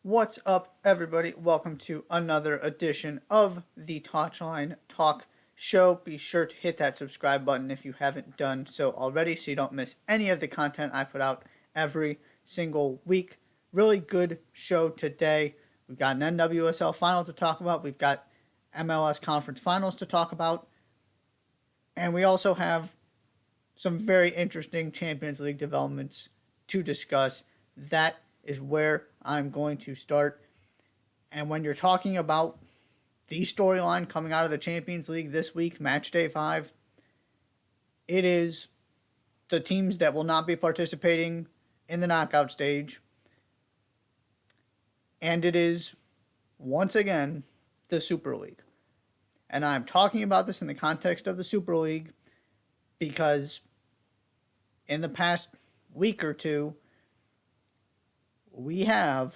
What's up, everybody? Welcome to another edition of the Touchline Talk Show. Be sure to hit that subscribe button if you haven't done so already so you don't miss any of the content I put out every single week. Really good show today. We've got an NWSL final to talk about. We've got MLS conference finals to talk about. And we also have some very interesting Champions League developments to discuss. That is where I'm going to start. And when you're talking about the storyline coming out of the Champions League this week, Matchday 5, it is the teams that will not be participating in the knockout stage. And it is, once again, the Super League. And I'm talking about this in the context of the Super League because in the past week or two, we have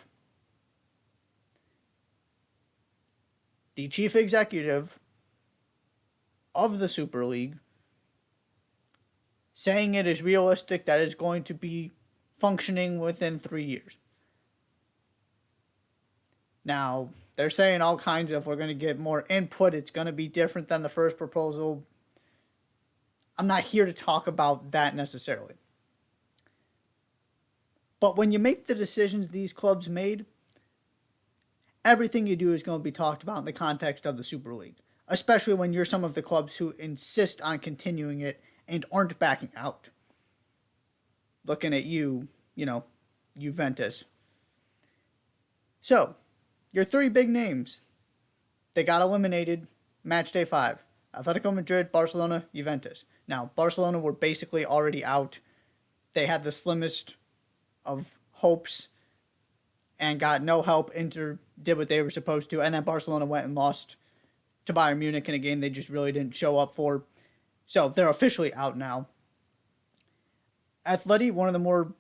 the chief executive of the Super League saying it is realistic that it's going to be functioning within 3 years. Now, they're saying all kinds of, we're going to get more input, it's going to be different than the first proposal. I'm not here to talk about that necessarily. But when you make the decisions these clubs made, everything you do is going to be talked about in the context of the Super League, especially when you're some of the clubs who insist on continuing it and aren't backing out. Looking at you, Juventus. So, your three big names, they got eliminated Matchday 5. Atletico Madrid, Barcelona, Juventus. Now, Barcelona were basically already out. They had the slimmest of hopes and got no help. Inter did what they were supposed to, and then Barcelona went and lost to Bayern Munich in a game they just really didn't show up for. So they're officially out now. Atleti, one of the more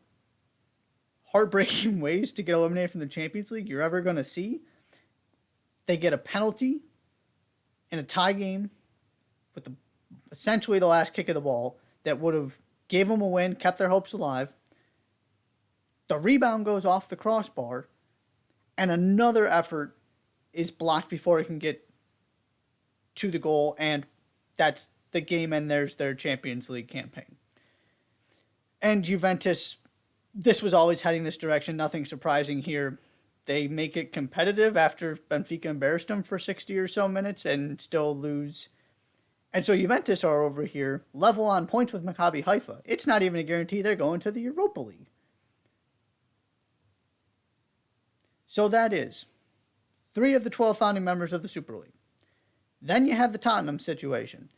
heartbreaking ways to get eliminated from the Champions League you're ever going to see. They get a penalty in a tie game with essentially the last kick of the ball that would have gave them a win, kept their hopes alive. The rebound goes off the crossbar, and another effort is blocked before it can get to the goal, and that's the game, and there's their Champions League campaign. And Juventus, this was always heading this direction, nothing surprising here. They make it competitive after Benfica embarrassed them for 60 or so minutes and still lose. And so Juventus are over here, level on points with Maccabi Haifa. It's not even a guarantee they're going to the Europa League. So that is 3 of the 12 founding members of the Super League. Then you have the Tottenham situation.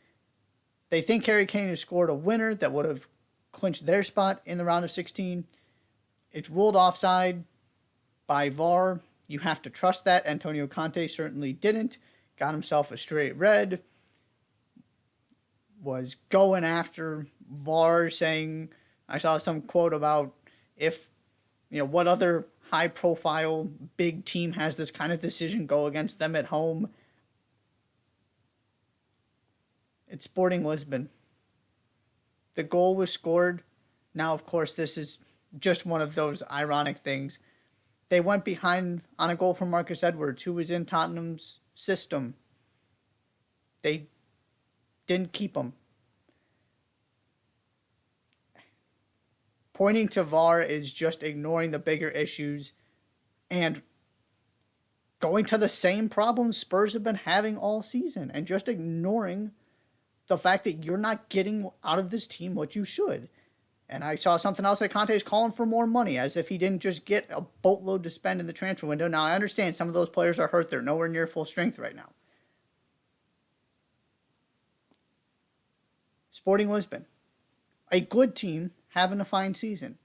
They think Harry Kane has scored a winner that would have clinched their spot in the round of 16. It's ruled offside by VAR. You have to trust that. Antonio Conte certainly didn't. Got himself a straight red. Was going after VAR, saying, I saw some quote about what other high-profile big team has this kind of decision go against them at home. It's Sporting Lisbon. The goal was scored. Now, of course, this is just one of those ironic things. They went behind on a goal from Marcus Edwards, who was in Tottenham's system. They didn't keep him. Pointing to VAR is just ignoring the bigger issues and going to the same problems Spurs have been having all season and just ignoring the fact that you're not getting out of this team what you should. And I saw something else that Conte is calling for more money, as if he didn't just get a boatload to spend in the transfer window. Now, I understand some of those players are hurt. They're nowhere near full strength right now. Sporting Lisbon, a good team having a fine season.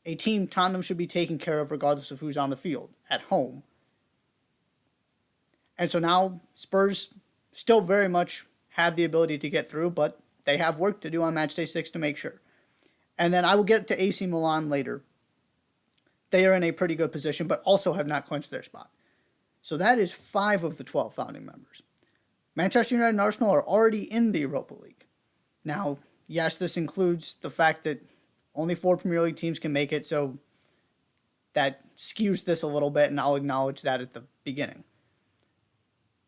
A team Tottenham should be taken care of regardless of who's on the field, at home. And so now Spurs still very much have the ability to get through, but they have work to do on Matchday 6 to make sure. And then I will get to AC Milan later. They are in a pretty good position, but also have not clinched their spot. So that is 5 of the 12 founding members. Manchester United and Arsenal are already in the Europa League. Now, yes, this includes the fact that only 4 Premier League teams can make it, so that skews this a little bit, and I'll acknowledge that at the beginning.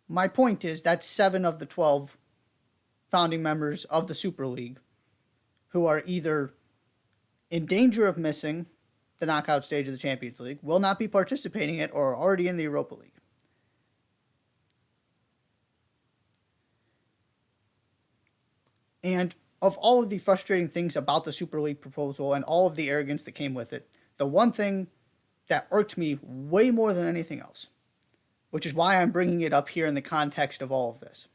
My point is that 7 of the 12 founding members of the Super League who are either in danger of missing the knockout stage of the Champions League, will not be participating in it, or are already in the Europa League. And of all of the frustrating things about the Super League proposal and all of the arrogance that came with it, the one thing that irked me way more than anything else, which is why I'm bringing it up here in the context of all of this,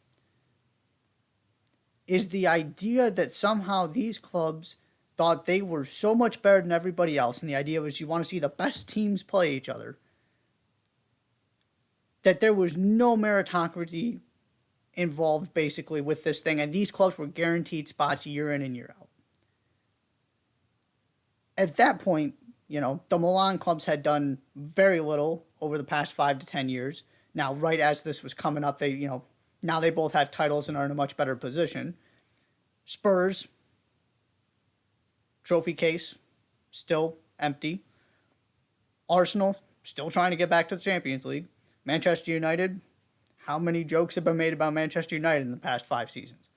is the idea that somehow these clubs thought they were so much better than everybody else, and the idea was you want to see the best teams play each other, that there was no meritocracy involved basically with this thing, and these clubs were guaranteed spots year in and year out. At that point, the Milan clubs had done very little over the past 5 to 10 years. Now, right as this was coming up, now they both have titles and are in a much better position. Spurs, trophy case, still empty. Arsenal, still trying to get back to the Champions League. Manchester United, how many jokes have been made about Manchester United in the past 5 seasons?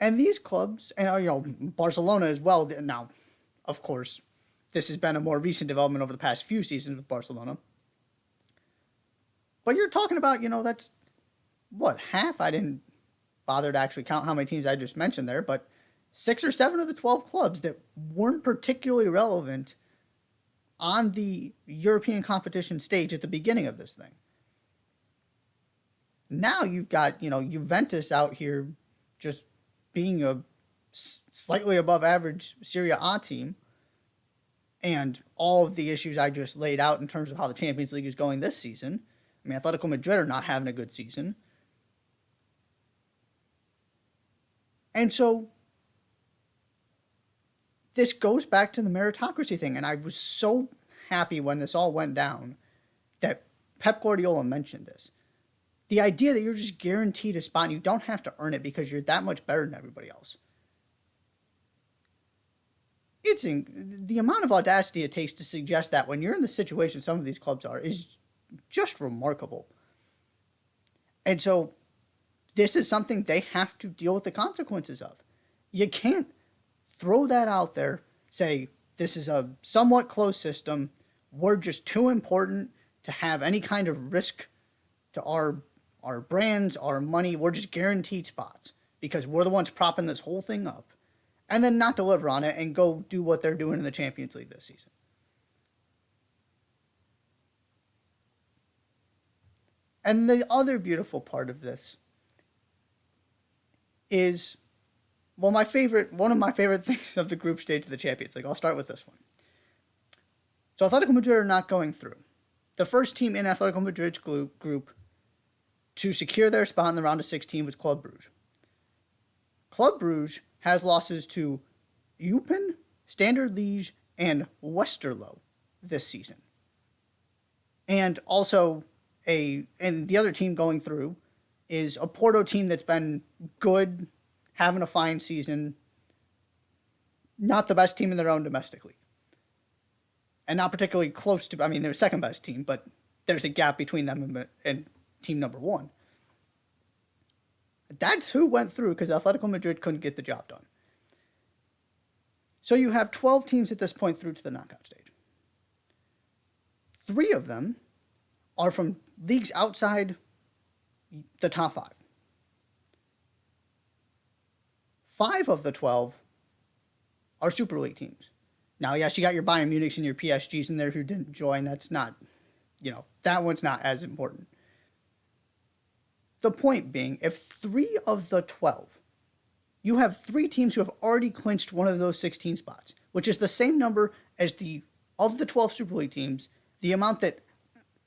And these clubs, and Barcelona as well. Now, of course, this has been a more recent development over the past few seasons with Barcelona. But you're talking about, that's what, half? I didn't bother to actually count how many teams I just mentioned there, but 6 or 7 of the 12 clubs that weren't particularly relevant on the European competition stage at the beginning of this thing. Now you've got, Juventus out here just being a slightly above average Serie A team, and all of the issues I just laid out in terms of how the Champions League is going this season. I mean, Atletico Madrid are not having a good season. And so this goes back to the meritocracy thing, and I was so happy when this all went down that Pep Guardiola mentioned this. The idea that you're just guaranteed a spot and you don't have to earn it because you're that much better than everybody else. The amount of audacity it takes to suggest that when you're in the situation some of these clubs are is just remarkable. And so this is something they have to deal with the consequences of. You can't throw that out there, say, this is a somewhat closed system, we're just too important to have any kind of risk to our brands, our money, we're just guaranteed spots because we're the ones propping this whole thing up, and then not deliver on it and go do what they're doing in the Champions League this season. And the other beautiful part of this is, one of my favorite things of the group stage of the Champions League. I'll start with this one. So Atletico Madrid are not going through. The first team in Atletico Madrid's group to secure their spot in the round of 16 was Club Brugge. Club Brugge has losses to Eupen, Standard Liège, and Westerlo this season. And also, and the other team going through is a Porto team that's been good, having a fine season, not the best team in their own domestic league. And not particularly close to, they're the second best team, but there's a gap between them and team number 1. That's who went through because Atletico Madrid couldn't get the job done. So you have 12 teams at this point through to the knockout stage. 3 of them are from leagues outside the top 5. 5 of the 12 are Super League teams. Now, yes, you got your Bayern Munichs and your PSGs in there who didn't join. That's not, that one's not as important. The point being, if 3 of the 12, you have 3 teams who have already clinched one of those 16 spots, which is the same number as of the 12 Super League teams, the amount that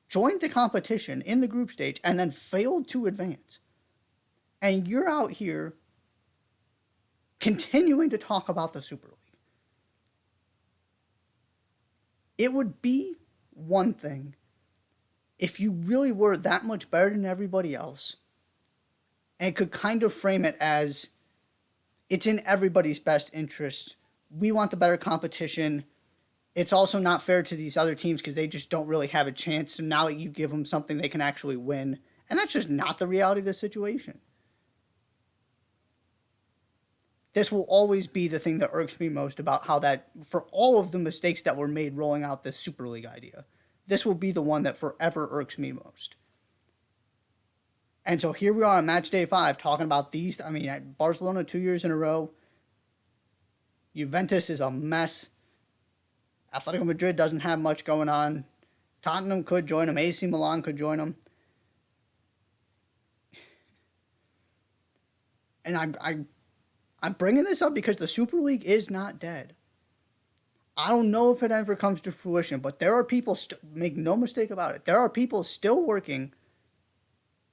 joined the competition in the group stage and then failed to advance. And you're out here continuing to talk about the Super League. It would be one thing if you really were that much better than everybody else and could kind of frame it as it's in everybody's best interest. We want the better competition. it's also not fair to these other teams because they just don't really have a chance. So now that you give them something they can actually win, and that's just not the reality of the situation. This will always be the thing that irks me most about how that, for all of the mistakes that were made rolling out this Super League idea, this will be the one that forever irks me most. And so here we are on match day 5 talking about these. I mean, Barcelona 2 years in a row. Juventus is a mess. Atletico Madrid doesn't have much going on. Tottenham could join them. AC Milan could join them. And I'm bringing this up because the Super League is not dead. I don't know if it ever comes to fruition, but there are people, make no mistake about it, there are people still working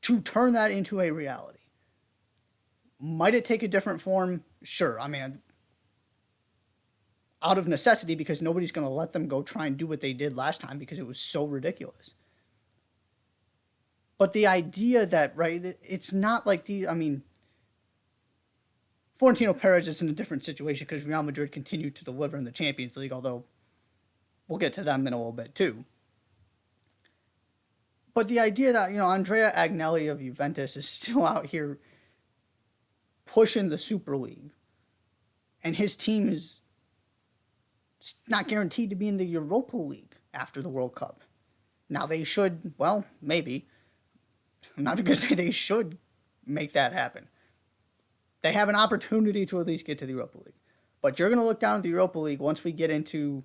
to turn that into a reality. Might it take a different form? Sure. I mean, out of necessity, because nobody's going to let them go try and do what they did last time because it was so ridiculous. But the idea that, right, it's not like I mean, Florentino Perez is in a different situation because Real Madrid continued to deliver in the Champions League, although we'll get to them in a little bit too. But the idea that, Andrea Agnelli of Juventus is still out here pushing the Super League, and his team is not guaranteed to be in the Europa League after the World Cup. Now they should, well, maybe. I'm not going to say they should make that happen. They have an opportunity to at least get to the Europa League. But you're going to look down at the Europa League once we get into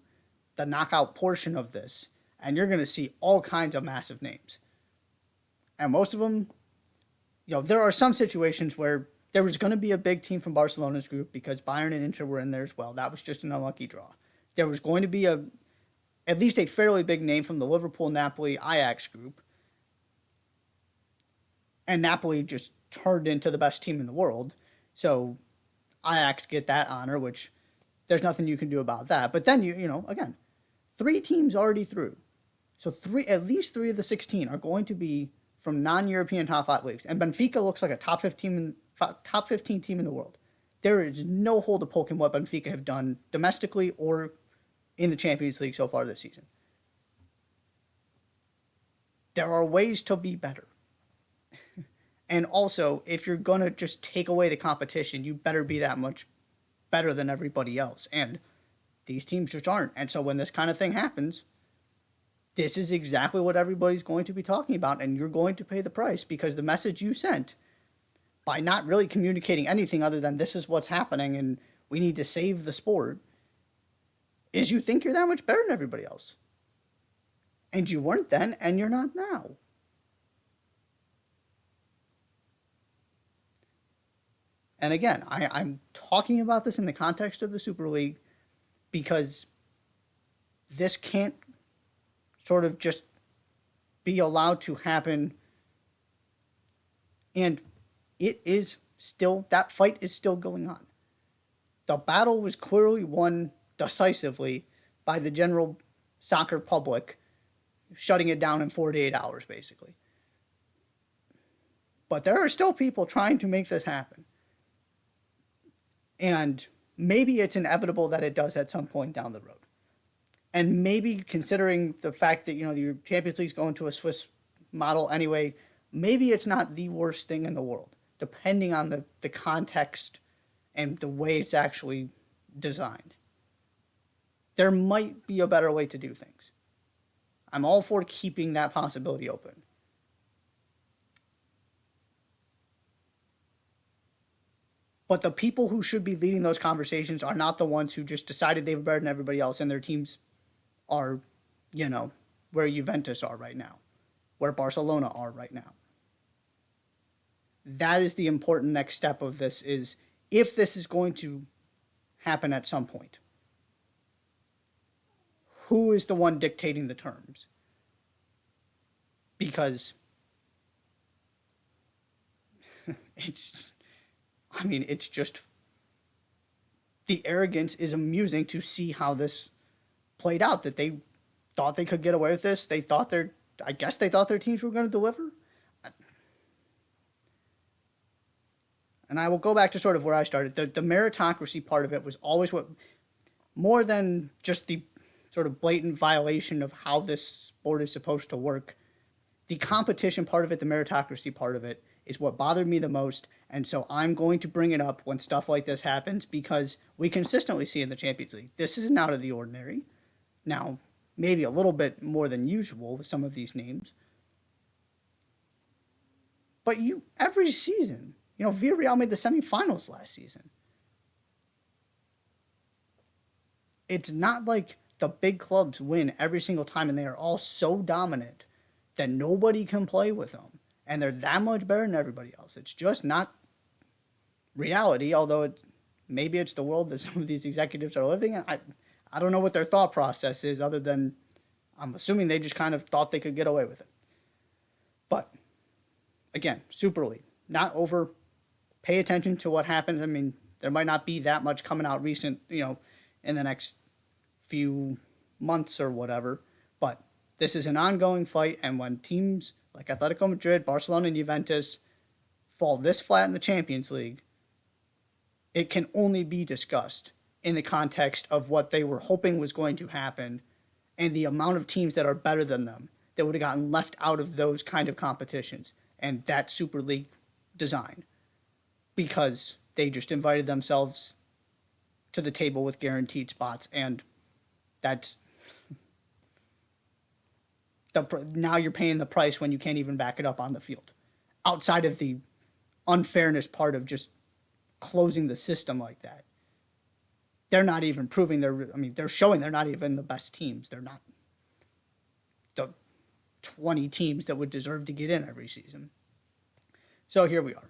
the knockout portion of this, and you're going to see all kinds of massive names. And most of them, there are some situations where there was going to be a big team from Barcelona's group because Bayern and Inter were in there as well. That was just an unlucky draw. There was going to be at least a fairly big name from the Liverpool, Napoli, Ajax group. And Napoli just turned into the best team in the world. So Ajax get that honor, which there's nothing you can do about that. But then, again, 3 teams already through. So at least 3 of the 16 are going to be from non-European top 5 leagues. And Benfica looks like a top 15 team in the world. There is no hole to poke in what Benfica have done domestically or in the Champions League so far this season. There are ways to be better. And also, if you're going to just take away the competition, you better be that much better than everybody else. And these teams just aren't. And so when this kind of thing happens, this is exactly what everybody's going to be talking about. And you're going to pay the price because the message you sent by not really communicating anything other than this is what's happening and we need to save the sport is you think you're that much better than everybody else. And you weren't then, and you're not now. And again, I'm talking about this in the context of the Super League because this can't sort of just be allowed to happen. And it is still, that fight is still going on. The battle was clearly won decisively by the general soccer public, shutting it down in 48 hours, basically. But there are still people trying to make this happen. And maybe it's inevitable that it does at some point down the road. And maybe considering the fact that, the Champions League's going to a Swiss model anyway, maybe it's not the worst thing in the world, depending on the context and the way it's actually designed. There might be a better way to do things. I'm all for keeping that possibility open. But the people who should be leading those conversations are not the ones who just decided they were better than everybody else and their teams are, where Juventus are right now, where Barcelona are right now. That is the important next step of this is if this is going to happen at some point, who is the one dictating the terms? Because it's just, the arrogance is amusing to see how this played out, that they thought they could get away with this. They thought they thought their teams were going to deliver. And I will go back to sort of where I started. The meritocracy part of it was always what, more than just the sort of blatant violation of how this sport is supposed to work. The competition part of it, the meritocracy part of it, is what bothered me the most. And so I'm going to bring it up when stuff like this happens because we consistently see in the Champions League, this isn't out of the ordinary. Now, maybe a little bit more than usual with some of these names. But every season, Villarreal made the semifinals last season. It's not like the big clubs win every single time and they are all so dominant that nobody can play with them. And they're that much better than everybody else. It's just not reality, although maybe it's the world that some of these executives are living in. I don't know what their thought process is other than I'm assuming they just kind of thought they could get away with it. But, again, Super League. Not over. Pay attention to what happens. I mean, there might not be that much coming out recent, in the next few months or whatever. But this is an ongoing fight, and when teams like Atletico Madrid, Barcelona, and Juventus fall this flat in the Champions League, it can only be discussed in the context of what they were hoping was going to happen and the amount of teams that are better than them that would have gotten left out of those kind of competitions and that Super League design because they just invited themselves to the table with guaranteed spots, and that's now you're paying the price when you can't even back it up on the field. Outside of the unfairness part of just closing the system like that, they're not even proving they're showing they're not even the best teams. They're not the 20 teams that would deserve to get in every season. So here we are.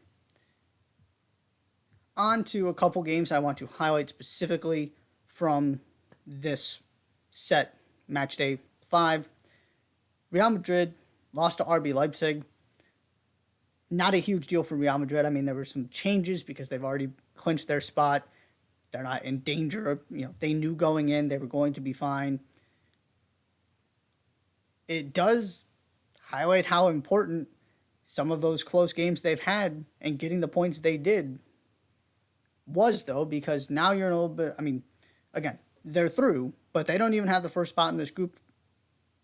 On to a couple games I want to highlight specifically from this set, Matchday 5. Real Madrid lost to RB Leipzig. Not a huge deal for Real Madrid. I mean, there were some changes because they've already clinched their spot. They're not in danger. They knew going in they were going to be fine. It does highlight how important some of those close games they've had and getting the points they did was, though, because now you're in a little bit, again, they're through, but they don't even have the first spot in this group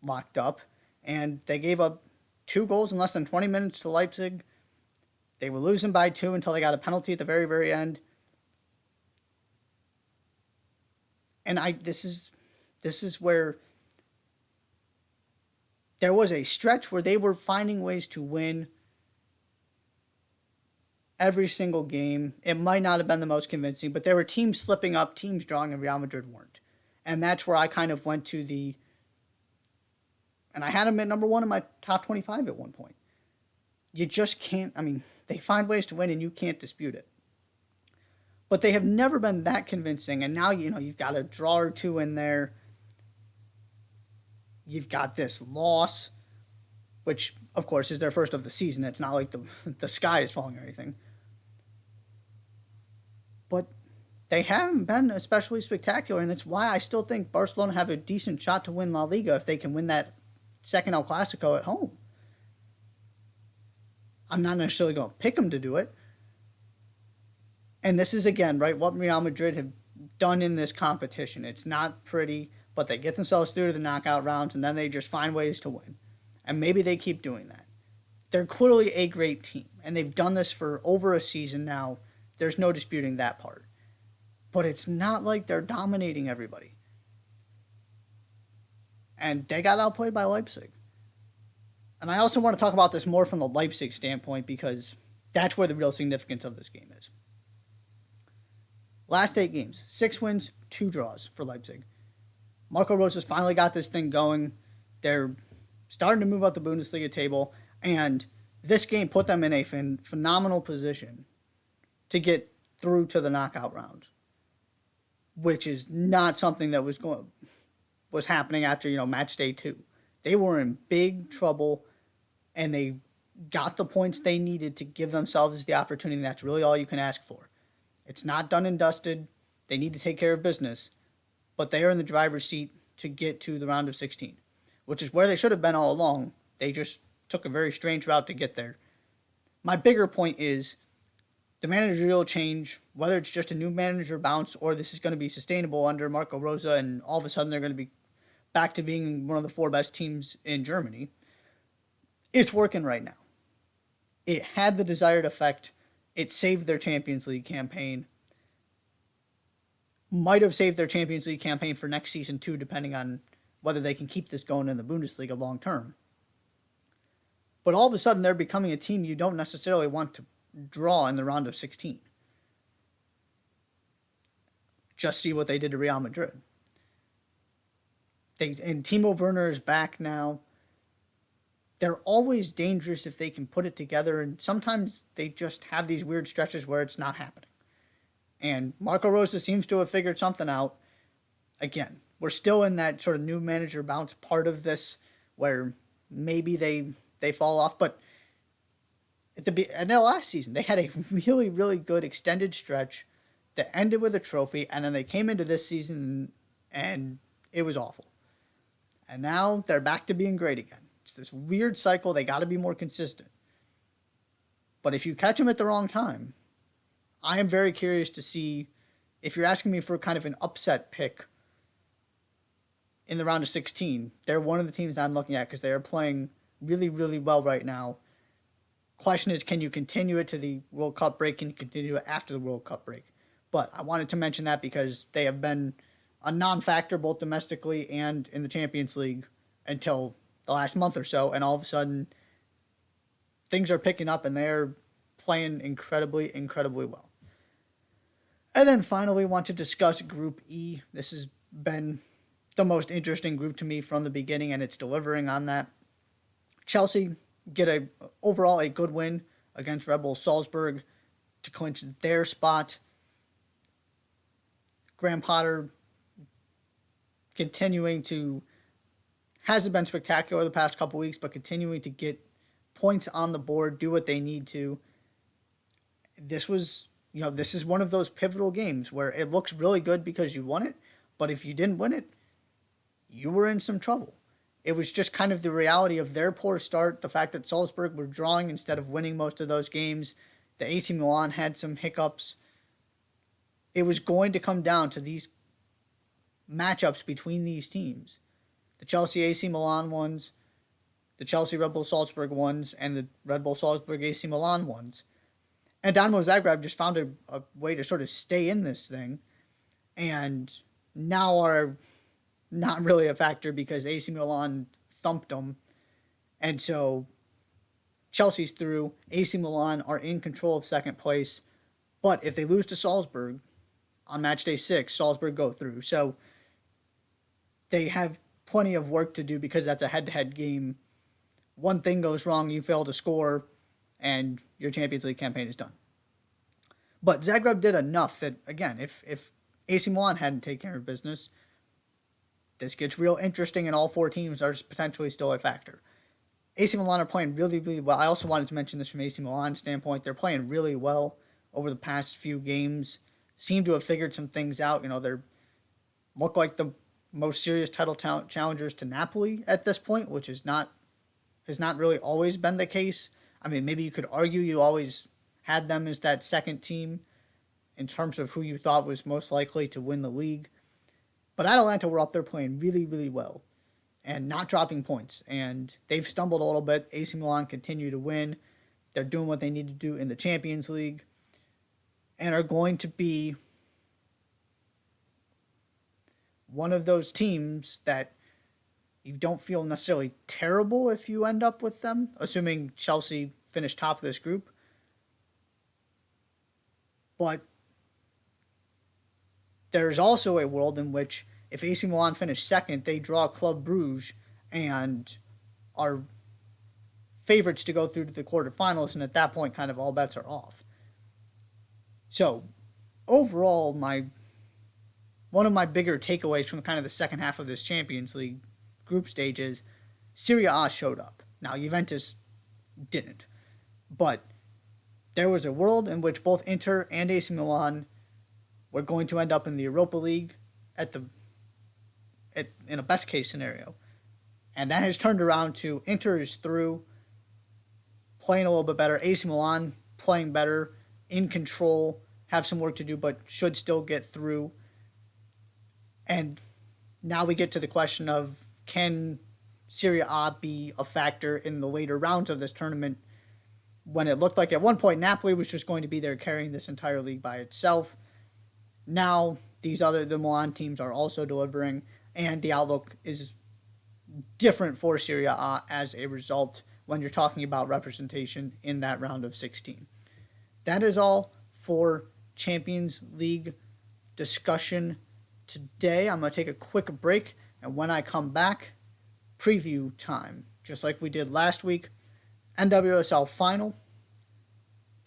locked up, and they gave up 2 goals in less than 20 minutes to Leipzig. They were losing by 2 until they got a penalty at the very, very end. And this is where there was a stretch where they were finding ways to win every single game. It might not have been the most convincing, but there were teams slipping up, teams drawing, and Real Madrid weren't. And that's where I kind of went to and I had them at number 1 in my top 25 at one point. You just can't, they find ways to win and you can't dispute it. But they have never been that convincing, and now, you've got a draw or 2 in there. You've got this loss, which, of course, is their first of the season. It's not like the sky is falling or anything. But they haven't been especially spectacular, and that's why I still think Barcelona have a decent shot to win La Liga if they can win that second El Clasico at home. I'm not necessarily going to pick them to do it. And this is, again, right, what Real Madrid have done in this competition. It's not pretty, but they get themselves through to the knockout rounds, and then they just find ways to win. And maybe they keep doing that. They're clearly a great team, and they've done this for over a season now. There's no disputing that part. But it's not like they're dominating everybody. And they got outplayed by Leipzig. And I also want to talk about this more from the Leipzig standpoint because that's where the real significance of this game is. Last 8 games, 6 wins, 2 draws for Leipzig. Marco Rosa's finally got this thing going. They're starting to move up the Bundesliga table, and this game put them in a phenomenal position to get through to the knockout round, which is not something that was happening after match day 2. They were in big trouble, and they got the points they needed to give themselves the opportunity. That's really all you can ask for. It's not done and dusted. They need to take care of business, but they are in the driver's seat to get to the round of 16, which is where they should have been all along. They just took a very strange route to get there. My bigger point is the managerial change, whether it's just a new manager bounce or this is going to be sustainable under Marco Rosa and all of a sudden they're going to be back to being one of the 4 best teams in Germany. It's working right now. It had the desired effect. It saved their Champions League campaign. Might have saved their Champions League campaign for next season too, depending on whether they can keep this going in the Bundesliga long term. But all of a sudden, they're becoming a team you don't necessarily want to draw in the round of 16. Just see what they did to Real Madrid. And Timo Werner is back now. They're always dangerous if they can put it together, and sometimes they just have these weird stretches where it's not happening. And Marco Rose seems to have figured something out. Again, we're still in that sort of new manager bounce part of this where maybe they fall off, but at the last season, they had a really, really good extended stretch that ended with a trophy, and then they came into this season and it was awful. And now they're back to being great again. It's this weird cycle. They got to be more consistent. But if you catch them at the wrong time, I am very curious to see, if you're asking me for kind of an upset pick in the round of 16, they're one of the teams I'm looking at because they are playing really, really well right now. Question is, can you continue it to the World Cup break? Can you continue it after the World Cup break? But I wanted to mention that because they have been a non-factor both domestically and in the Champions League until the last month or so, and all of a sudden things are picking up and they're playing incredibly, incredibly well. And then finally, want to discuss Group E. This has been the most interesting group to me from the beginning, and it's delivering on that. Chelsea get overall a good win against Red Bull Salzburg to clinch their spot. Graham Potter hasn't been spectacular the past couple weeks, but continuing to get points on the board, do what they need to. This is one of those pivotal games where it looks really good because you won it, but if you didn't win it, you were in some trouble. It was just kind of the reality of their poor start, the fact that Salzburg were drawing instead of winning most of those games. The AC Milan had some hiccups. It was going to come down to these matchups between these teams. The Chelsea AC Milan ones, the Chelsea Red Bull Salzburg ones, and the Red Bull Salzburg AC Milan ones. And Dynamo Zagreb just found a way to sort of stay in this thing, and now are not really a factor because AC Milan thumped them. And so Chelsea's through. AC Milan are in control of second place. But if they lose to Salzburg on Matchday 6, Salzburg go through. So they have plenty of work to do because that's a head-to-head game. One thing goes wrong, you fail to score, and your Champions League campaign is done. But Zagreb did enough that, again, if AC Milan hadn't taken care of business, this gets real interesting, and all 4 teams are potentially still a factor. AC Milan are playing really, really well. I also wanted to mention this from AC Milan's standpoint. They're playing really well over the past few games. Seem to have figured some things out. They look like the most serious title challengers to Napoli at this point, which has not really always been the case. I mean, maybe you could argue you always had them as that second team in terms of who you thought was most likely to win the league. But Atalanta were up there playing really, really well and not dropping points. And they've stumbled a little bit. AC Milan continue to win. They're doing what they need to do in the Champions League and are going to be one of those teams that you don't feel necessarily terrible if you end up with them, assuming Chelsea finish top of this group. But there's also a world in which if AC Milan finish second, they draw Club Brugge and are favorites to go through to the quarterfinals, and at that point, kind of all bets are off. So, overall, one of my bigger takeaways from kind of the second half of this Champions League group stage is Serie A showed up. Now, Juventus didn't. But there was a world in which both Inter and AC Milan were going to end up in the Europa League in a best case scenario. And that has turned around to Inter is through, playing a little bit better. AC Milan playing better, in control, have some work to do, but should still get through. And now we get to the question of Can Serie A be a factor in the later rounds of this tournament when it looked like at one point Napoli was just going to be there carrying this entire league by itself? Now the Milan teams are also delivering, and the outlook is different for Serie A as a result when you're talking about representation in that round of 16. That is all for Champions League discussion today. I'm going to take a quick break, and when I come back, preview time, just like we did last week. NWSL final,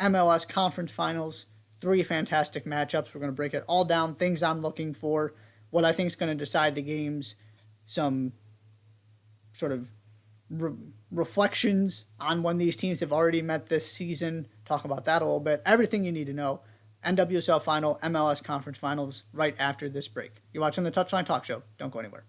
MLS conference finals, 3 fantastic matchups. We're going to break it all down, things I'm looking for, what I think is going to decide the games, some sort of reflections on when these teams have already met this season, talk about that a little bit, everything you need to know. NWSL final, MLS conference finals right after this break. You're watching the Touchline Talk Show. Don't go anywhere.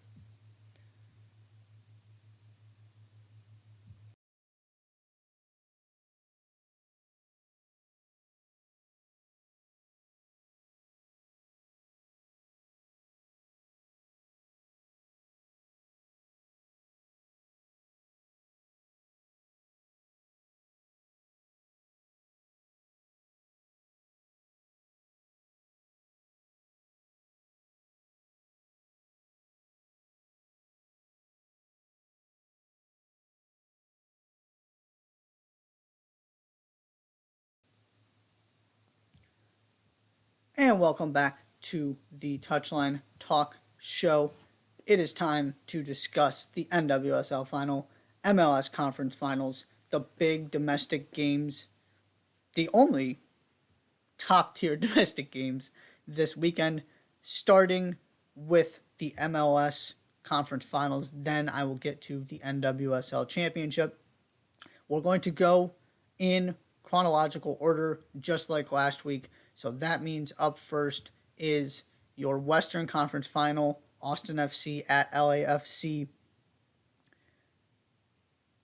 And welcome back to the Touchline Talk Show. It is time to discuss the NWSL final, MLS conference finals, the big domestic games, the only top tier domestic games this weekend, starting with the MLS conference finals. Then I will get to the NWSL championship. We're going to go in chronological order, just like last week. So that means up first is your Western Conference final, Austin FC at LAFC.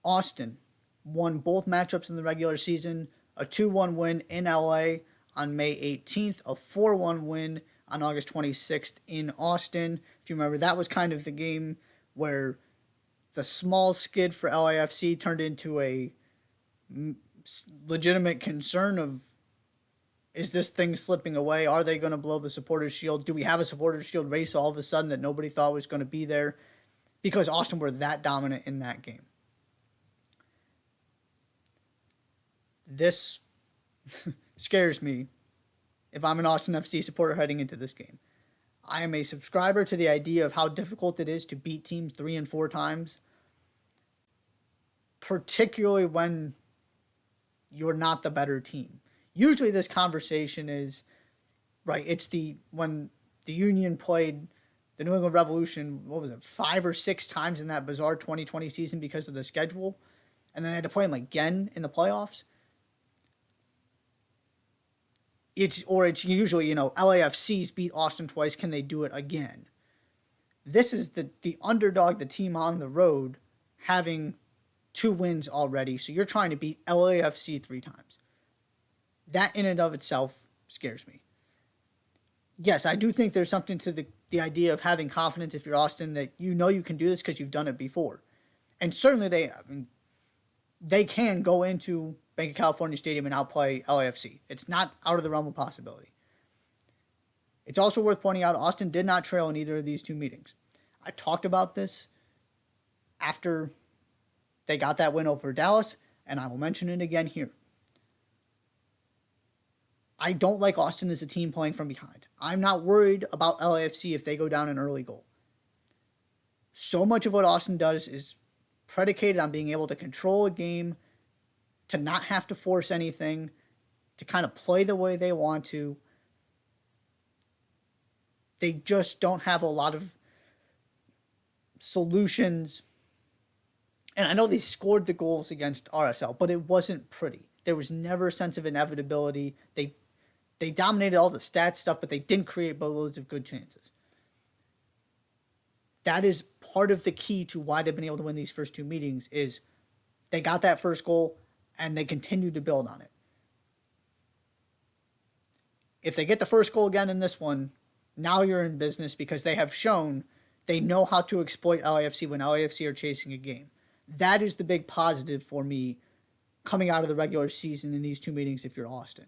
Austin won both matchups in the regular season, a 2-1 win in LA on May 18th, a 4-1 win on August 26th in Austin. If you remember, that was kind of the game where the small skid for LAFC turned into a legitimate concern of, is this thing slipping away? Are they going to blow the supporters shield? Do we have a supporters shield race all of a sudden that nobody thought was going to be there? Because Austin were that dominant in that game. This scares me if I'm an Austin FC supporter heading into this game. I am a subscriber to the idea of how difficult it is to beat teams 3 and 4 times, particularly when you're not the better team. Usually this conversation is, right, it's when the Union played the New England Revolution, 5 or 6 times in that bizarre 2020 season because of the schedule, and then they had to play them again in the playoffs. It's usually, LAFC's beat Austin twice, can they do it again? This is the underdog, the team on the road, having 2 wins already, so you're trying to beat LAFC 3 times. That in and of itself scares me. Yes, I do think there's something to the idea of having confidence if you're Austin that you can do this because you've done it before. And certainly they can go into Bank of California Stadium and outplay LAFC. It's not out of the realm of possibility. It's also worth pointing out Austin did not trail in either of these 2 meetings. I talked about this after they got that win over Dallas, and I will mention it again here. I don't like Austin as a team playing from behind. I'm not worried about LAFC if they go down an early goal. So much of what Austin does is predicated on being able to control a game, to not have to force anything, to kind of play the way they want to. They just don't have a lot of solutions. And I know they scored the goals against RSL, but it wasn't pretty. There was never a sense of inevitability. They dominated all the stats stuff, but they didn't create boatloads of good chances. That is part of the key to why they've been able to win these first 2 meetings is they got that first goal and they continue to build on it. If they get the first goal again in this one, now you're in business because they have shown They know how to exploit LAFC when LAFC are chasing a game. That is the big positive for me coming out of the regular season in these two meetings if you're Austin.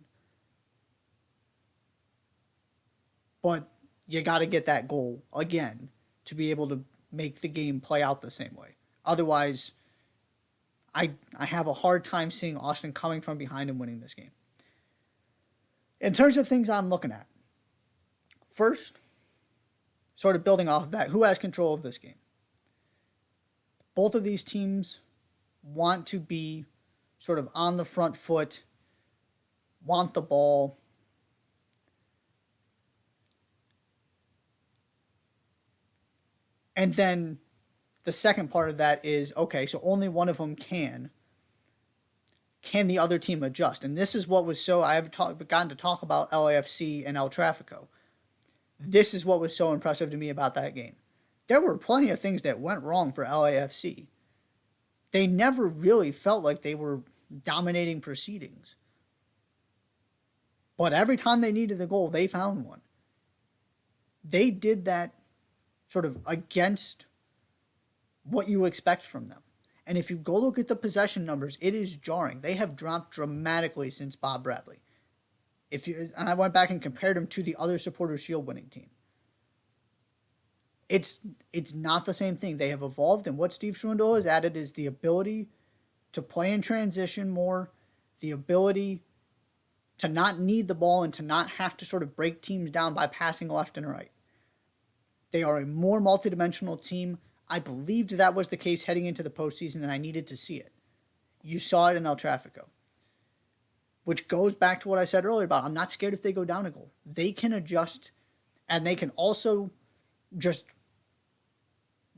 But you got to get that goal again to be able to make the game play out the same way. Otherwise, I have a hard time seeing Austin coming from behind and winning this game. In terms of things I'm looking at, first, sort of building off of that, who has control of this game? Both of these teams want to be sort of on the front foot, want the ball. And then the second part of that is, okay, so only one of them can. Can the other team adjust? And this is what was so, I've gotten to talk about LAFC and El Tráfico. This is what was so impressive to me about that game. There were plenty of things that went wrong for LAFC. They never really felt like they were dominating proceedings. But every time they needed a goal, they found one. They did that sort of against what you expect from them. And if you go look at the possession numbers, it is jarring. They have dropped dramatically since Bob Bradley. And I went back and compared them to the other Supporters' Shield winning team. It's not the same thing. They have evolved, and what Steve Schwindel has added is the ability to play in transition more, the ability to not need the ball and to not have to sort of break teams down by passing left and right. They are a more multidimensional team. I believed that was the case heading into the postseason, and I needed to see it. You saw it in El Tráfico, which goes back to what I said earlier about I'm not scared if they go down a goal. They can adjust, and they can also just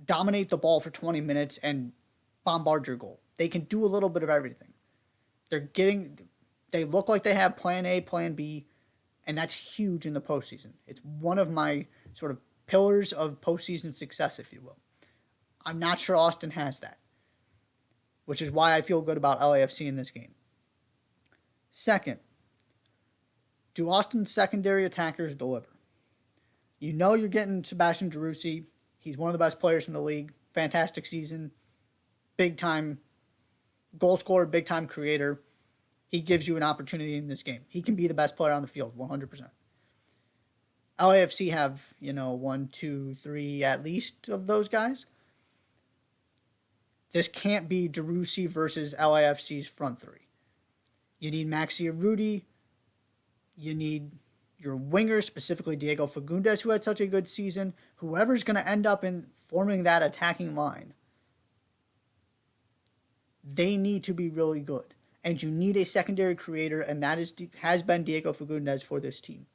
dominate the ball for 20 minutes and bombard your goal. They can do a little bit of everything. They look like they have plan A, plan B, and that's huge in the postseason. It's one of my sort of pillars of postseason success, if you will. I'm not sure Austin has that, which is why I feel good about LAFC in this game. Second, do Austin's secondary attackers deliver? You know you're getting Sebastian Driussi. He's one of the best players in the league. Fantastic season. Big time goal scorer, big time creator. He gives you an opportunity in this game. He can be the best player on the field, 100%. LAFC have, 1, 2, 3 at least of those guys. This can't be Driussi versus LAFC's front three. You need Maxi Arruti. You need your winger, specifically Diego Fagundes, who had such a good season. Whoever's going to end up in forming that attacking line, they need to be really good. And you need a secondary creator, and that has been Diego Fagundes for this team.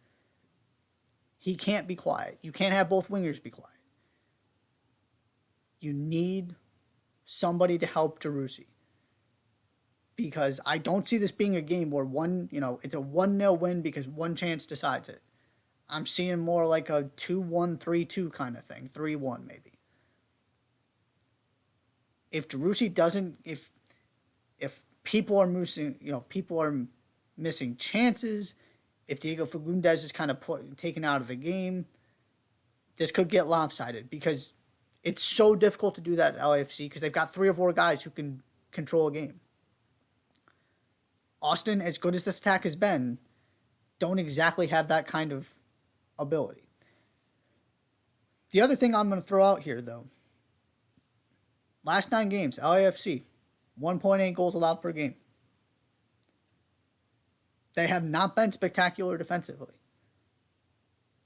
He can't be quiet. You can't have both wingers be quiet. You need somebody to help Driussi. Because I don't see this being a game where it's a 1-0 win because one chance decides it. I'm seeing more like a 2-1, 3-2 kind of thing. 3-1 maybe. If Driussi doesn't, if people are missing chances, if Diego Fagundes is kind of taken out of the game, this could get lopsided because it's so difficult to do that at LAFC because they've got 3 or 4 guys who can control a game. Austin, as good as this attack has been, don't exactly have that kind of ability. The other thing I'm going to throw out here, though, last 9 games, LAFC, 1.8 goals allowed per game. They have not been spectacular defensively.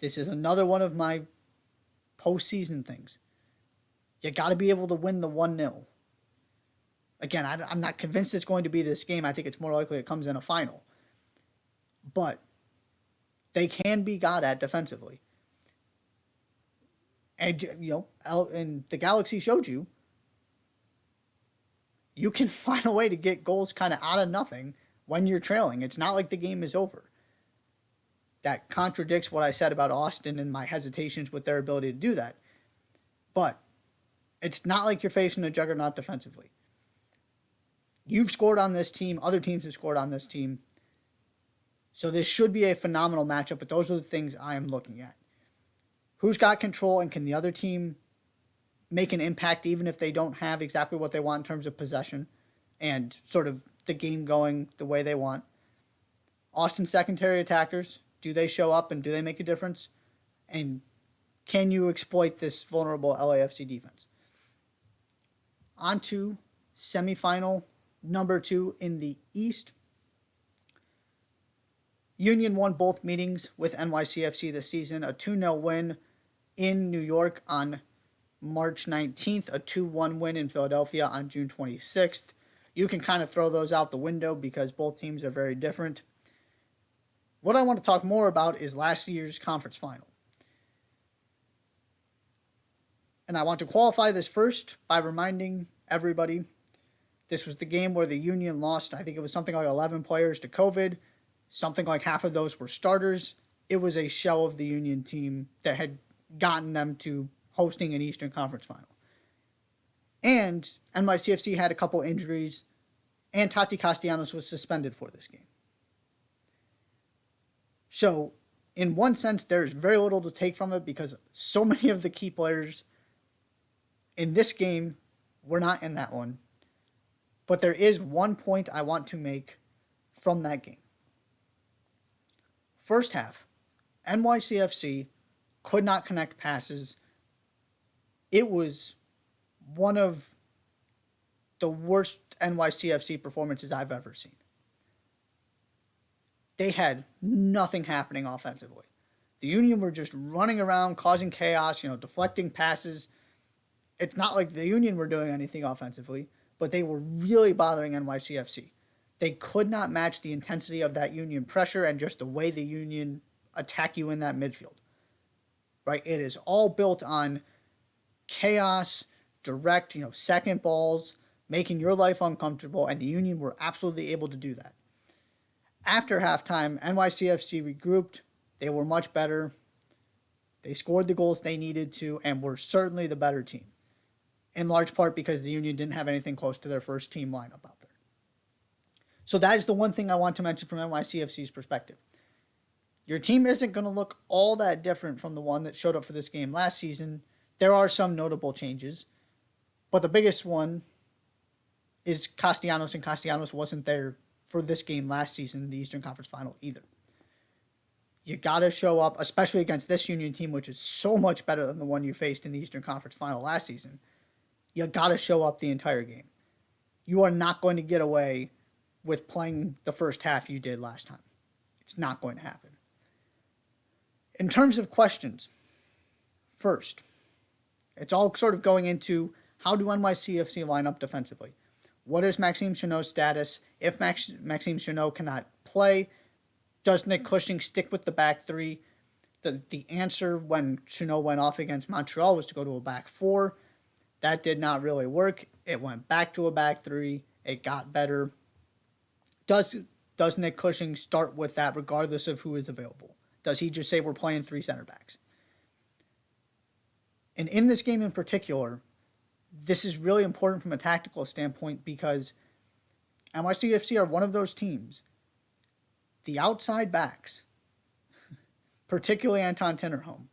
This is another one of my postseason things. You got to be able to win the 1-0. Again, I'm not convinced it's going to be this game. I think it's more likely it comes in a final. But they can be got at defensively. And, and the Galaxy showed you can find a way to get goals kind of out of nothing when you're trailing. It's not like the game is over. That contradicts what I said about Austin and my hesitations with their ability to do that. But it's not like you're facing a juggernaut defensively. You've scored on this team. Other teams have scored on this team. So this should be a phenomenal matchup, but those are the things I am looking at. Who's got control, and can the other team make an impact even if they don't have exactly what they want in terms of possession and sort of the game going the way they want. Austin's secondary attackers, do they show up and do they make a difference? And can you exploit this vulnerable LAFC defense? On to semifinal number 2 in the East. Union won both meetings with NYCFC this season, a 2-0 win in New York on March 19th, a 2-1 win in Philadelphia on June 26th. You can kind of throw those out the window because both teams are very different. What I want to talk more about is last year's conference final. And I want to qualify this first by reminding everybody this was the game where the Union lost, I think it was something like 11 players to COVID. Something like half of those were starters. It was a shell of the Union team that had gotten them to hosting an Eastern Conference final. And NYCFC had a couple injuries, and Tati Castellanos was suspended for this game. So, in one sense, there's very little to take from it because so many of the key players in this game were not in that one. But there is one point I want to make from that game. First half, NYCFC could not connect passes. It was one of the worst NYCFC performances I've ever seen. They had nothing happening offensively. The Union were just running around, causing chaos, deflecting passes. It's not like the Union were doing anything offensively, but they were really bothering NYCFC. They could not match the intensity of that Union pressure and just the way the Union attack you in that midfield. Right? It is all built on chaos, direct, second balls, making your life uncomfortable, and the Union were absolutely able to do that. After halftime, NYCFC regrouped. They were much better. They scored the goals they needed to and were certainly the better team, in large part because the Union didn't have anything close to their first team lineup out there. So that is the one thing I want to mention from NYCFC's perspective. Your team isn't going to look all that different from the one that showed up for this game last season. There are some notable changes, but the biggest one is Castellanos, and Castellanos wasn't there for this game last season in the Eastern Conference Final either. You got to show up, especially against this Union team, which is so much better than the one you faced in the Eastern Conference Final last season. You got to show up the entire game. You are not going to get away with playing the first half you did last time. It's not going to happen. In terms of questions, first, it's all sort of going into how do NYCFC line up defensively? What is Maxime Chanot's status? If Maxime Chanot cannot play, does Nick Cushing stick with the back three? The answer when Chanot went off against Montreal was to go to a back four. That did not really work. It went back to a back three. It got better. Does Nick Cushing start with that regardless of who is available? Does he just say we're playing 3 center backs? And in this game in particular, this is really important from a tactical standpoint because NYCFC are one of those teams. The outside backs, particularly Anton Tinnerholm,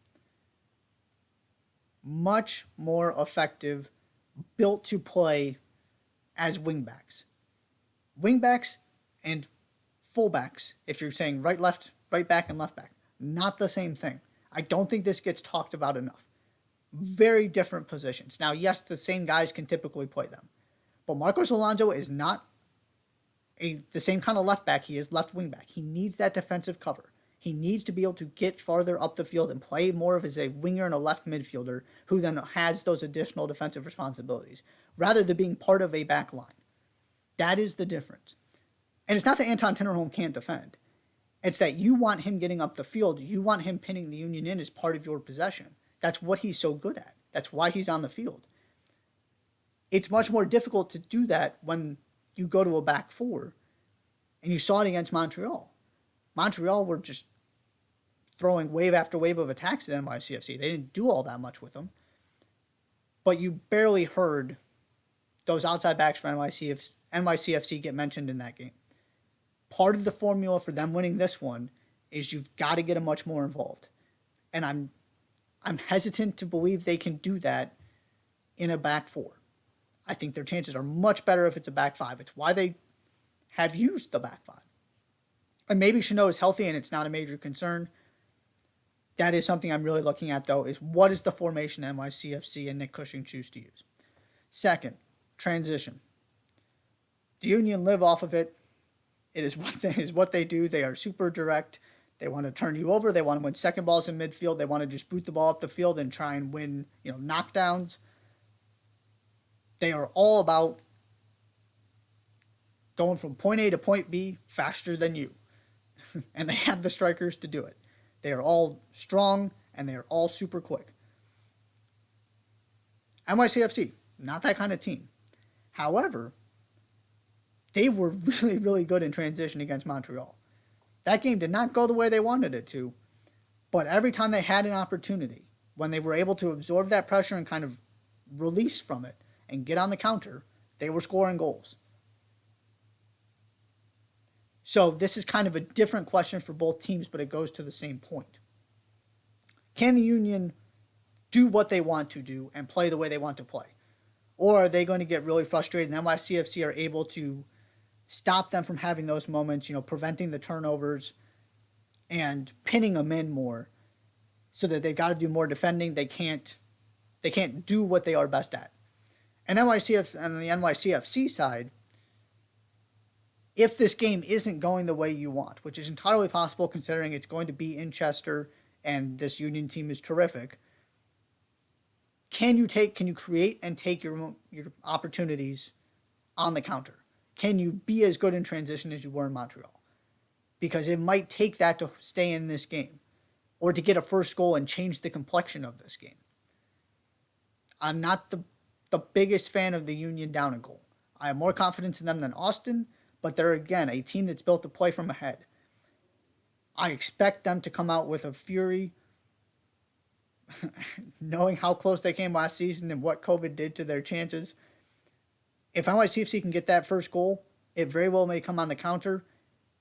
much more effective, built to play as wingbacks. Wingbacks and fullbacks, if you're saying right back and left back, not the same thing. I don't think this gets talked about enough. Very different positions. Now, yes, the same guys can typically play them, but Marcos Alonso is not the same kind of left back he is left wing back. He needs that defensive cover. He needs to be able to get farther up the field and play more of as a winger and a left midfielder who then has those additional defensive responsibilities rather than being part of a back line. That is the difference. And it's not that Anton Tinnerholm can't defend. It's that you want him getting up the field. You want him pinning the Union in as part of your possession. That's what he's so good at. That's why he's on the field. It's much more difficult to do that when you go to a back four. And you saw it against Montreal. Montreal were just throwing wave after wave of attacks at NYCFC. They didn't do all that much with them. But you barely heard those outside backs for NYCFC get mentioned in that game. Part of the formula for them winning this one is you've got to get them much more involved. And I'm hesitant to believe they can do that in a back four. I think their chances are much better if it's a back five. It's why they have used the back five. And maybe Chanot is healthy and it's not a major concern. That is something I'm really looking at, though, is what is the formation NYCFC and Nick Cushing choose to use. Second, transition. The Union live off of it. It is what they do. They are super direct. They want to turn you over. They want to win second balls in midfield. They want to just boot the ball up the field and try and win, knockdowns. They are all about going from point A to point B faster than you. And they have the strikers to do it. They are all strong and they are all super quick. NYCFC, not that kind of team. However, they were really, really good in transition against Montreal. That game did not go the way they wanted it to, but every time they had an opportunity, when they were able to absorb that pressure and kind of release from it and get on the counter, they were scoring goals. So this is kind of a different question for both teams, but it goes to the same point. Can the Union do what they want to do and play the way they want to play? Or are they going to get really frustrated and NYCFC are able to stop them from having those moments, preventing the turnovers and pinning them in more so that they've got to do more defending. They can't do what they are best at. And on the NYCFC side, if this game isn't going the way you want, which is entirely possible considering it's going to be in Chester and this Union team is terrific, can you create and take your opportunities on the counter? Can you be as good in transition as you were in Montreal? Because it might take that to stay in this game or to get a first goal and change the complexion of this game. I'm not the biggest fan of the Union down a goal. I have more confidence in them than Austin, but they're, again, a team that's built to play from ahead. I expect them to come out with a fury, knowing how close they came last season and what COVID did to their chances. If NYCFC can get that first goal, it very well may come on the counter,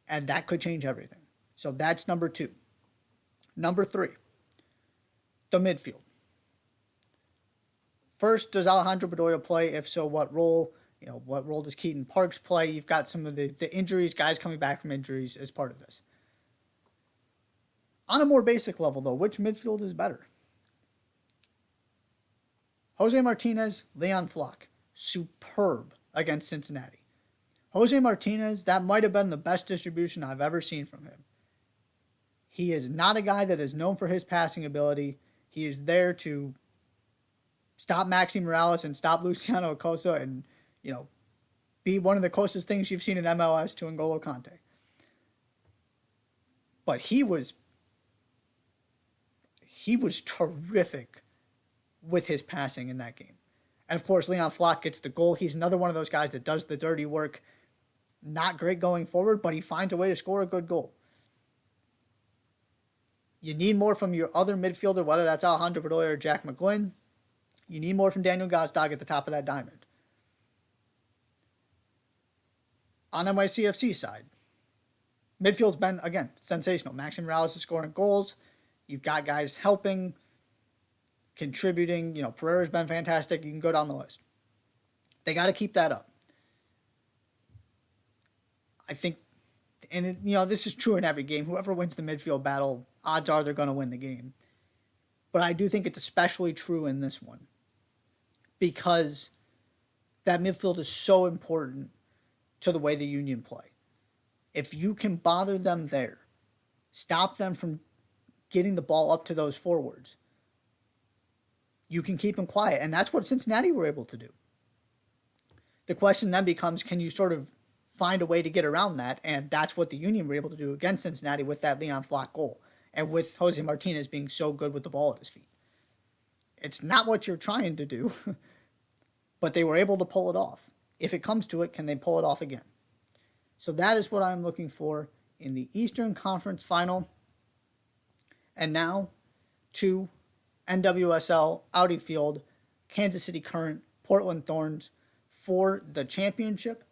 and that could change everything. So that's number 2. Number 3, the midfield. First, does Alejandro Bedoya play? If so, what role? What role does Keaton Parks play? You've got some of the injuries, guys coming back from injuries as part of this. On a more basic level, though, which midfield is better? Jose Martinez, Leon Flock, superb against Cincinnati. Jose Martinez, that might have been the best distribution I've ever seen from him. He is not a guy that is known for his passing ability. He is there to stop Maxi Morales and stop Luciano Acosta and, be one of the closest things you've seen in MLS to N'Golo Kante. But he was terrific with his passing in that game. And of course, Leon Flock gets the goal. He's another one of those guys that does the dirty work. Not great going forward, but he finds a way to score a good goal. You need more from your other midfielder, whether that's Alejandro Bedoya or Jack McGlynn. You need more from Daniel Gazdag at the top of that diamond. On NYCFC side, midfield's been, again, sensational. Maxi Morales is scoring goals. You've got guys helping, contributing. Pereira's been fantastic. You can go down the list. They got to keep that up. I think, and this is true in every game. Whoever wins the midfield battle, odds are they're going to win the game. But I do think it's especially true in this one because that midfield is so important to the way the Union play. If you can bother them there, stop them from getting the ball up to those forwards, you can keep them quiet. And that's what Cincinnati were able to do. The question then becomes, can you sort of find a way to get around that? And that's what the Union were able to do against Cincinnati with that Leon Flock goal and with Jose Martinez being so good with the ball at his feet. It's not what you're trying to do, but they were able to pull it off. If it comes to it, can they pull it off again? So that is what I'm looking for in the Eastern Conference Final. And now to NWSL, Audi Field, Kansas City Current, Portland Thorns for the championship.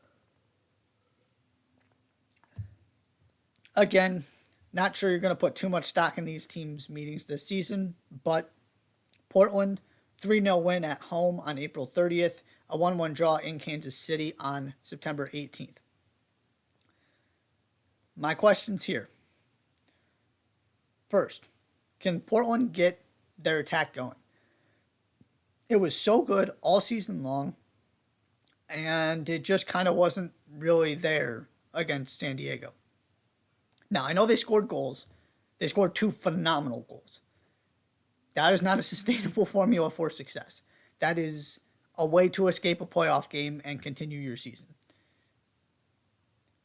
Again, not sure you're going to put too much stock in these teams' meetings this season, but Portland, 3-0 win at home on April 30th, a 1-1 draw in Kansas City on September 18th. My questions here. First, can Portland get their attack going? It was so good all season long, and it just kind of wasn't really there against San Diego. Now, I know they scored goals. They scored 2 phenomenal goals. That is not a sustainable formula for success. That is a way to escape a playoff game and continue your season.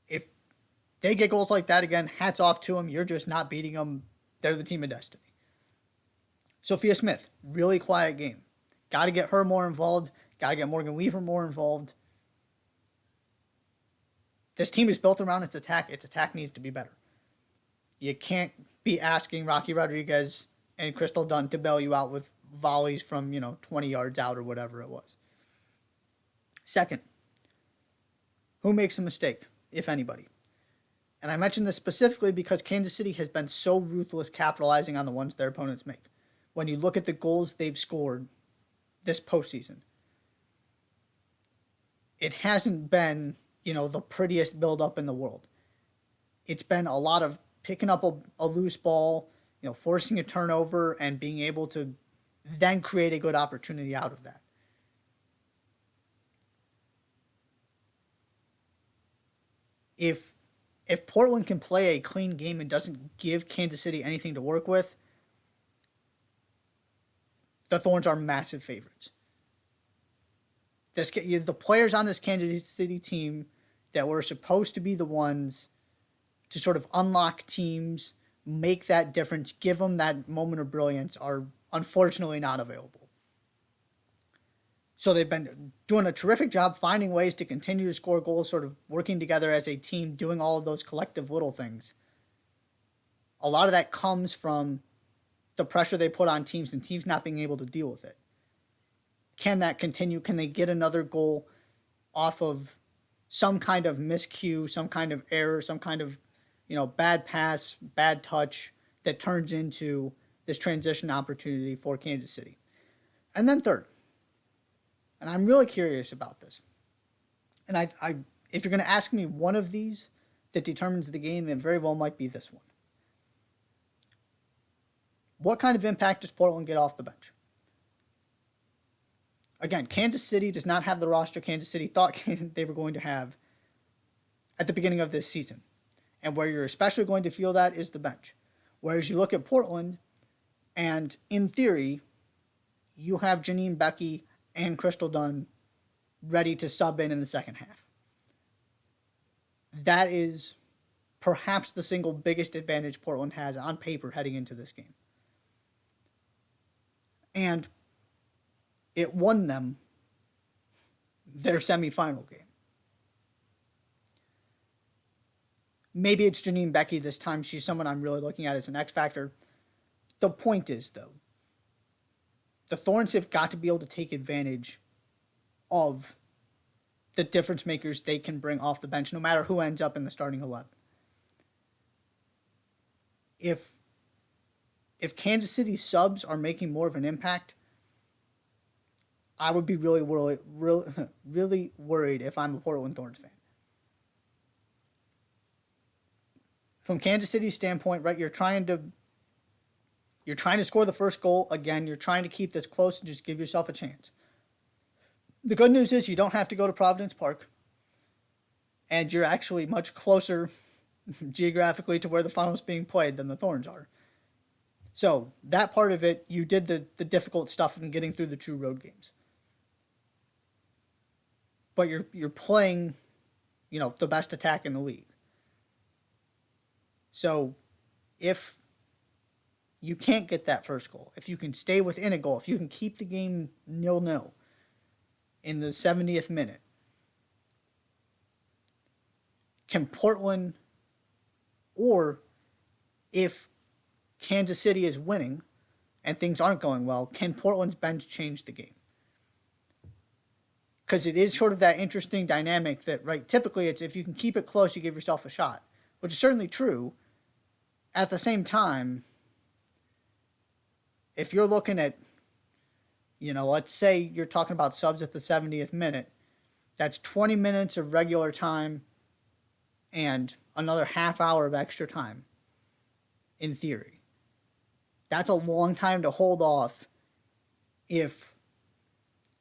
If they get goals like that again, hats off to them. You're just not beating them. They're the team of destiny. Sophia Smith, really quiet game. Got to get her more involved. Got to get Morgan Weaver more involved. This team is built around its attack. Its attack needs to be better. You can't be asking Rocky Rodriguez and Crystal Dunn to bail you out with volleys from, 20 yards out or whatever it was. Second, who makes a mistake, if anybody? And I mention this specifically because Kansas City has been so ruthless capitalizing on the ones their opponents make. When you look at the goals they've scored this postseason, it hasn't been, the prettiest build-up in the world. It's been a lot of picking up a loose ball, forcing a turnover, and being able to then create a good opportunity out of that. If Portland can play a clean game and doesn't give Kansas City anything to work with, the Thorns are massive favorites. The players on this Kansas City team that were supposed to be the ones to sort of unlock teams, make that difference, give them that moment of brilliance, are unfortunately not available. So they've been doing a terrific job finding ways to continue to score goals, sort of working together as a team, doing all of those collective little things. A lot of that comes from the pressure they put on teams and teams not being able to deal with it. Can that continue? Can they get another goal off of some kind of miscue, some kind of error, some kind of, bad pass, bad touch that turns into this transition opportunity for Kansas City? And then third, and I'm really curious about this, and I if you're going to ask me one of these that determines the game, it very well might be this one. What kind of impact does Portland get off the bench? Again, Kansas City does not have the roster Kansas City thought they were going to have at the beginning of this season. And where you're especially going to feel that is the bench. Whereas you look at Portland, and in theory, you have Janine Becky and Crystal Dunn ready to sub in the second half. That is perhaps the single biggest advantage Portland has on paper heading into this game. And it won them their semifinal game. Maybe it's Janine Becky this time. She's someone I'm really looking at as an X factor. The point is, though, the Thorns have got to be able to take advantage of the difference makers they can bring off the bench, no matter who ends up in the starting 11. If Kansas City subs are making more of an impact, I would be really worried if I'm a Portland Thorns fan. From Kansas City's standpoint, right, you're trying to score the first goal. Again, you're trying to keep this close and just give yourself a chance. The good news is you don't have to go to Providence Park, and you're actually much closer geographically to where the final is being played than the Thorns are. So that part of it, you did the difficult stuff in getting through the true road games. But you're playing, the best attack in the league. So if you can't get that first goal, if you can stay within a goal, if you can keep the game 0-0 in the 70th minute, can Portland, or if Kansas City is winning and things aren't going well, can Portland's bench change the game? Because it is sort of that interesting dynamic that, right, typically it's if you can keep it close, you give yourself a shot, which is certainly true. At the same time, if you're looking at Let's say you're talking about subs at the 70th minute. That's 20 minutes of regular time and another half hour of extra time, in theory. That's a long time to hold off if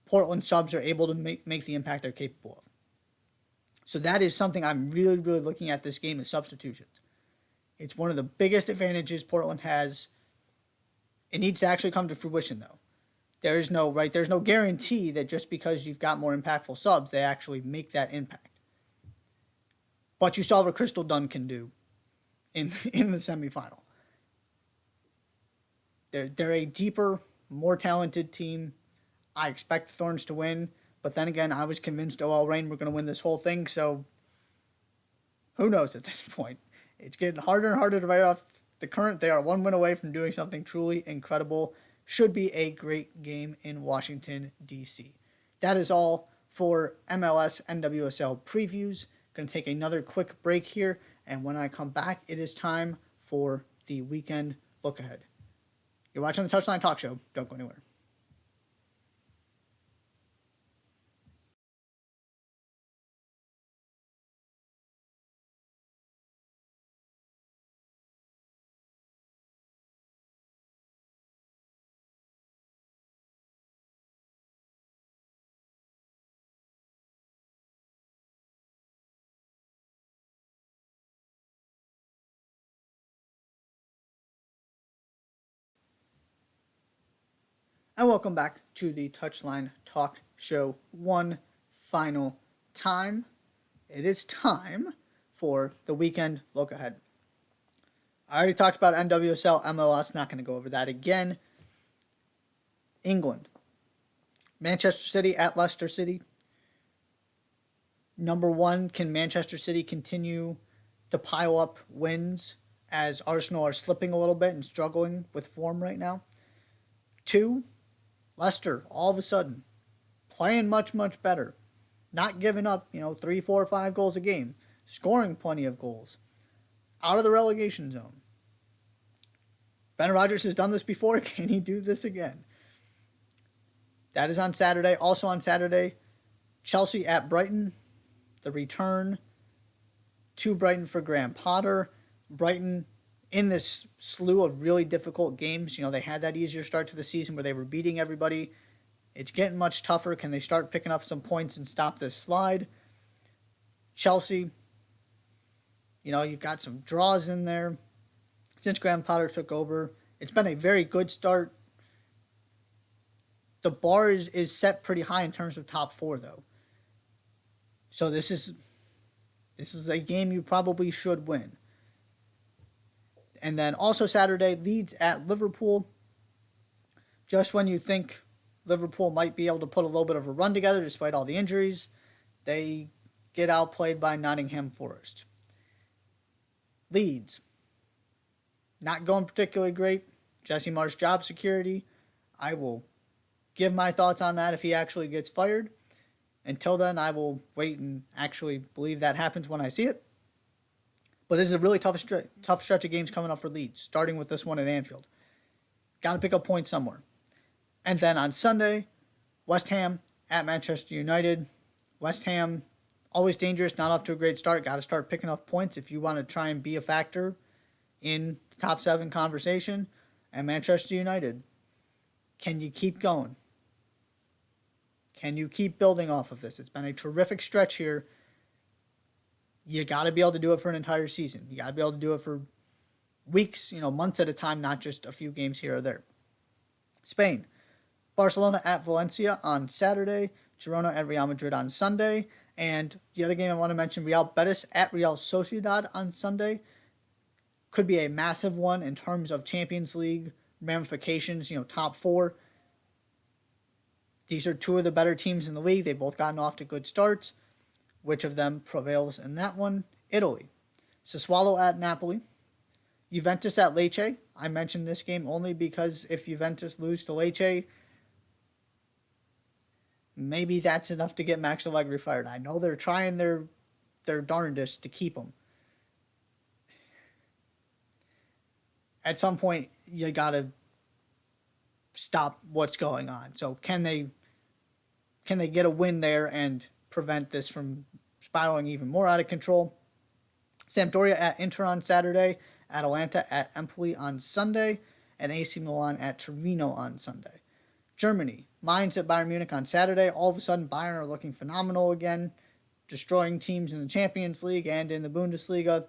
Portland subs are able to make the impact they're capable of. So that is something I'm really, really looking at this game is substitutions. It's one of the biggest advantages Portland has. It needs to actually come to fruition, though. There's no guarantee that just because you've got more impactful subs, they actually make that impact. But you saw what Crystal Dunn can do in the semifinal. They're a deeper, more talented team. I expect the Thorns to win, but then again, I was convinced OL Reign were going to win this whole thing, so who knows at this point. It's getting harder and harder to write off the current. They are one win away from doing something truly incredible. Should be a great game in Washington, D.C. That is all for MLS NWSL previews. Going to take another quick break here, and when I come back, it is time for the weekend look ahead. You're watching the Touchline Talk Show. Don't go anywhere. And welcome back to the Touchline Talk Show one final time. It is time for the weekend look ahead. I already talked about NWSL, MLS, not going to go over that again. England. Manchester City at Leicester City. Number one, can Manchester City continue to pile up wins as Arsenal are slipping a little bit and struggling with form right now? Two, Leicester, all of a sudden, playing much, much better. Not giving up, 3, 4, 5 goals a game. Scoring plenty of goals. Out of the relegation zone. Ben Rodgers has done this before. Can he do this again? That is on Saturday. Also on Saturday, Chelsea at Brighton. The return to Brighton for Graham Potter. Brighton in this slew of really difficult games. They had that easier start to the season where they were beating everybody. It's getting much tougher. Can they start picking up some points and stop this slide? Chelsea, you've got some draws in there. Since Graham Potter took over, it's been a very good start. The bar is set pretty high in terms of top 4, though. So this is a game you probably should win. And then also Saturday, Leeds at Liverpool. Just when you think Liverpool might be able to put a little bit of a run together despite all the injuries, they get outplayed by Nottingham Forest. Leeds, not going particularly great. Jesse Marsch job security. I will give my thoughts on that if he actually gets fired. Until then, I will wait and actually believe that happens when I see it. But this is a really tough stretch of games coming up for Leeds, starting with this one at Anfield. Got to pick up points somewhere. And then on Sunday, West Ham at Manchester United. West Ham, always dangerous, not off to a great start. Got to start picking up points if you want to try and be a factor in the top 7 conversation. And Manchester United, can you keep going? Can you keep building off of this? It's been a terrific stretch here. You got to be able to do it for an entire season. You got to be able to do it for weeks, months at a time, not just a few games here or there. Spain, Barcelona at Valencia on Saturday, Girona at Real Madrid on Sunday, and the other game I want to mention, Real Betis at Real Sociedad on Sunday. Could be a massive one in terms of Champions League ramifications, top 4. These are 2 of the better teams in the league. They've both gotten off to good starts. Which of them prevails in that one? Italy. Sassuolo at Napoli. Juventus at Lecce. I mentioned this game only because if Juventus lose to Lecce, maybe that's enough to get Max Allegri fired. I know they're trying their darndest to keep him. At some point, you gotta stop what's going on. So can they get a win there and prevent this from spiraling even more out of control? Sampdoria at Inter on Saturday, Atalanta at Empoli on Sunday, and AC Milan at Torino on Sunday. Germany, Mainz at Bayern Munich on Saturday. All of a sudden, Bayern are looking phenomenal again, destroying teams in the Champions League and in the Bundesliga.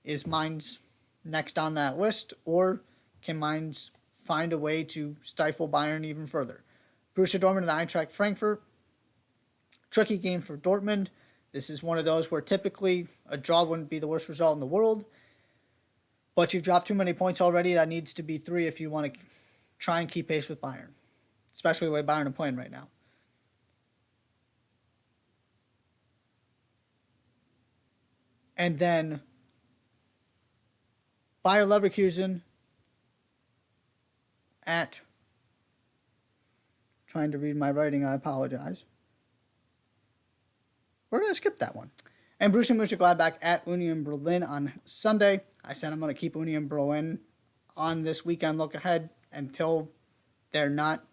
Is Mainz next on that list, or can Mainz find a way to stifle Bayern even further? Borussia Dortmund and Eintracht Frankfurt. Tricky game for Dortmund. This is one of those where typically a draw wouldn't be the worst result in the world, but you've dropped too many points already. That needs to be 3 if you want to try and keep pace with Bayern, especially the way Bayern are playing right now. And then Bayer Leverkusen at, trying to read my writing, I apologize. We're going to skip that one. And Borussia Mönchengladbach at Union Berlin on Sunday. I said I'm going to keep Union Berlin on this weekend look ahead until they're not,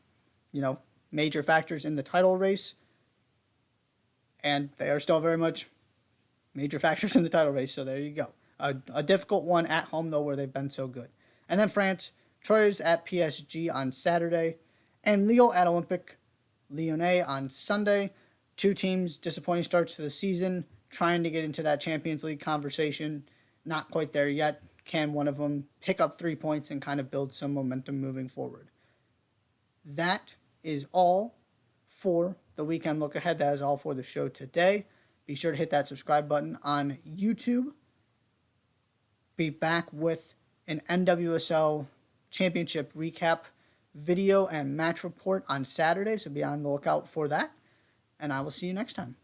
major factors in the title race. And they are still very much major factors in the title race, so there you go. A difficult one at home, though, where they've been so good. And then France, Troyes at PSG on Saturday, and Lille at Olympique Lyonnais on Sunday. Two teams, disappointing starts to the season, trying to get into that Champions League conversation. Not quite there yet. Can one of them pick up 3 points and kind of build some momentum moving forward? That is all for the weekend look ahead. That is all for the show today. Be sure to hit that subscribe button on YouTube. Be back with an NWSL championship recap video and match report on Saturday, so be on the lookout for that. And I will see you next time.